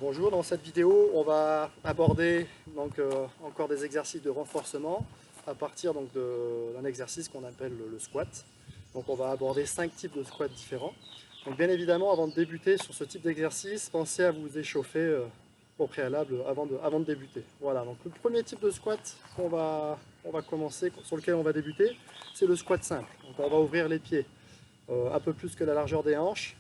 Bonjour, dans cette vidéo on va aborder encore des exercices de renforcement à partir d'un exercice qu'on appelle le squat. Donc on va aborder 5 types de squats différents. Donc bien évidemment, avant de débuter sur ce type d'exercice, pensez à vous échauffer au préalable avant de débuter. Voilà, donc le premier type de squat on va commencer, sur lequel on va débuter, c'est le squat simple. Donc on va ouvrir les pieds un peu plus que la largeur des hanches,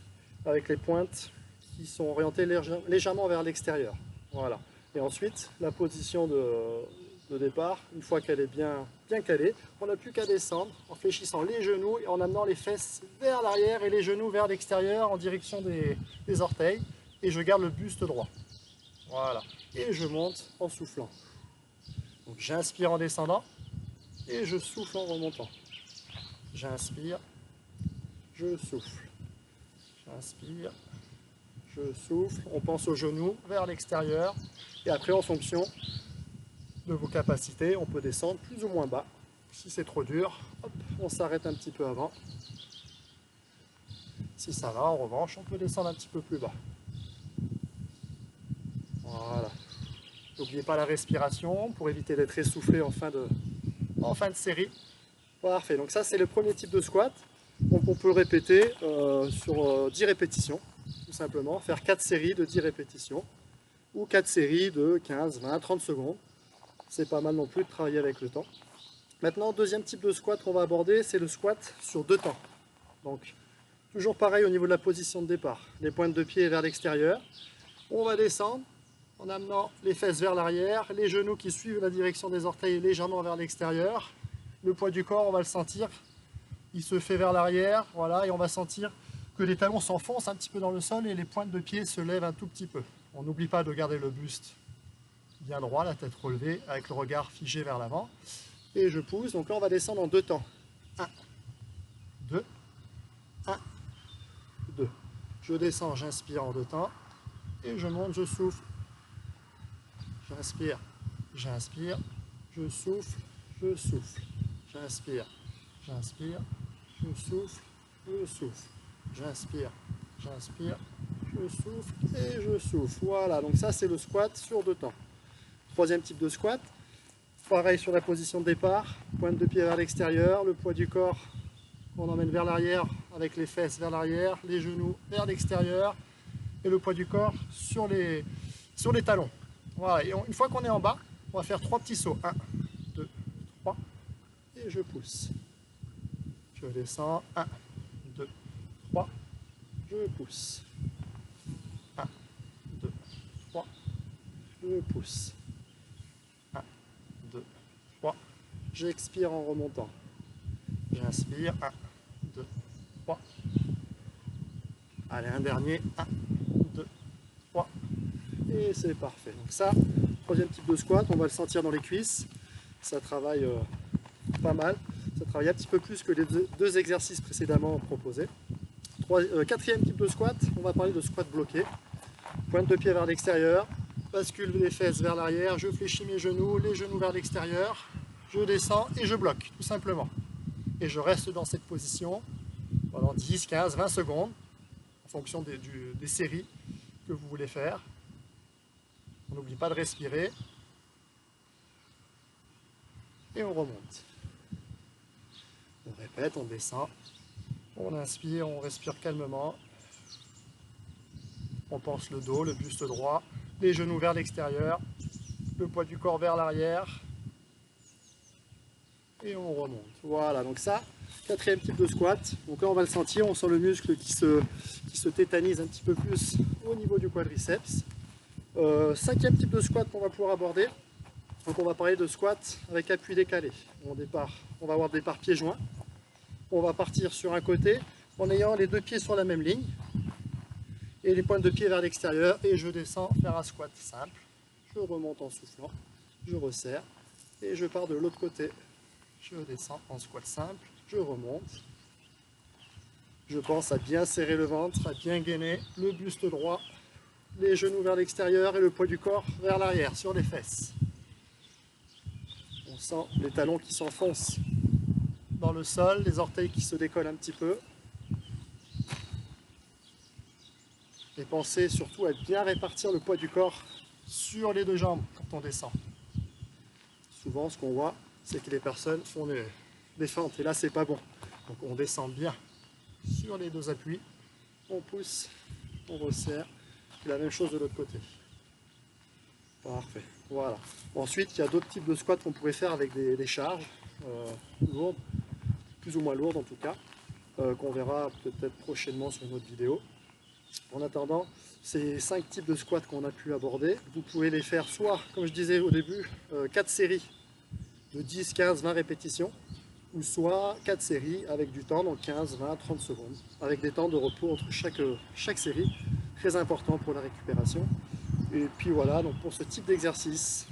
avec les pointes qui sont orientées légèrement vers l'extérieur. Voilà. Et ensuite, la position de départ, une fois qu'elle est bien calée, on n'a plus qu'à descendre en fléchissant les genoux et en amenant les fesses vers l'arrière et les genoux vers l'extérieur en direction des orteils. Et je garde le buste droit. Voilà. Et je monte en soufflant. Donc j'inspire en descendant et je souffle en remontant. J'inspire, je souffle. J'inspire, je souffle. On pense aux genoux vers l'extérieur. Et après, en fonction de vos capacités, on peut descendre plus ou moins bas. Si c'est trop dur, hop, on s'arrête un petit peu avant. Si ça va, en revanche, on peut descendre un petit peu plus bas. Voilà. N'oubliez pas la respiration pour éviter d'être essoufflé en fin de série. Parfait. Donc ça, c'est le premier type de squat. Donc on peut le répéter sur 10 répétitions, tout simplement. Faire 4 séries de 10 répétitions ou 4 séries de 15, 20, 30 secondes. C'est pas mal non plus de travailler avec le temps. Maintenant, deuxième type de squat qu'on va aborder, c'est le squat sur 2 temps. Donc, toujours pareil au niveau de la position de départ. Les pointes de pied vers l'extérieur. On va descendre en amenant les fesses vers l'arrière, les genoux qui suivent la direction des orteils légèrement vers l'extérieur. Le poids du corps, on va le sentir, il se fait vers l'arrière, voilà, et on va sentir que les talons s'enfoncent un petit peu dans le sol et les pointes de pied se lèvent un tout petit peu. On n'oublie pas de garder le buste bien droit, la tête relevée, avec le regard figé vers l'avant. Et je pousse, donc là on va descendre en 2 temps. 1, 2, 1, 2. Je descends, j'inspire en 2 temps, et je monte, je souffle. J'inspire, j'inspire, je souffle, je souffle. J'inspire, j'inspire, je souffle, je souffle. J'inspire, j'inspire, je souffle et je souffle. Voilà, donc ça c'est le squat sur 2 temps. Troisième type de squat, pareil sur la position de départ, pointe de pied vers l'extérieur, le poids du corps on emmène vers l'arrière avec les fesses vers l'arrière, les genoux vers l'extérieur et le poids du corps sur les talons. Voilà, et une fois qu'on est en bas, on va faire 3 petits sauts. 1, 2, 3 et je pousse. Je descends, 1, 2, 3, je pousse. 1, 2, 3, je pousse. 1, 2, 3, j'expire en remontant. J'inspire, 1, 2, 3. Allez, un dernier, 1, 2, 3. Et c'est parfait. Donc ça, troisième type de squat, on va le sentir dans les cuisses. Ça travaille pas mal. Ça travaille un petit peu plus que les deux exercices précédemment proposés. Quatrième type de squat, on va parler de squat bloqué. Pointe de pied vers l'extérieur, bascule les fesses vers l'arrière, je fléchis mes genoux, les genoux vers l'extérieur, je descends et je bloque, tout simplement. Et je reste dans cette position pendant 10, 15, 20 secondes, en fonction des séries que vous voulez faire. On n'oublie pas de respirer. Et on remonte. On répète, on descend. On inspire, on respire calmement. On pense le dos, le buste droit, les genoux vers l'extérieur, le poids du corps vers l'arrière. Et on remonte. Voilà, donc ça, quatrième type de squat. Donc là, on va le sentir, on sent le muscle qui se tétanise un petit peu plus au niveau du quadriceps. Cinquième type de squat qu'on va pouvoir aborder. Donc on va parler de squat avec appui décalé. On va avoir départ pieds joints. On va partir sur un côté en ayant les 2 pieds sur la même ligne et les pointes de pied vers l'extérieur et je descends faire un squat simple. Je remonte en soufflant, je resserre et je pars de l'autre côté. Je descends en squat simple, je remonte. Je pense à bien serrer le ventre, à bien gainer le buste droit, les genoux vers l'extérieur et le poids du corps vers l'arrière sur les fesses. On sent les talons qui s'enfoncent dans le sol, les orteils qui se décollent un petit peu. Et pensez surtout à bien répartir le poids du corps sur les deux jambes quand on descend. Souvent, ce qu'on voit, c'est que les personnes font des feintes, et là, c'est pas bon. Donc, on descend bien sur les deux appuis, on pousse, on resserre, et la même chose de l'autre côté. Parfait, voilà. Ensuite, il y a d'autres types de squats qu'on pourrait faire avec des charges lourdes, plus ou moins lourdes en tout cas, qu'on verra peut-être prochainement sur une autre vidéo. En attendant, ces 5 types de squats qu'on a pu aborder, vous pouvez les faire soit, comme je disais au début, 4 séries de 10, 15, 20 répétitions, ou soit 4 séries avec du temps, donc 15, 20, 30 secondes, avec des temps de repos entre chaque série, très important pour la récupération. Et puis voilà, donc pour ce type d'exercice,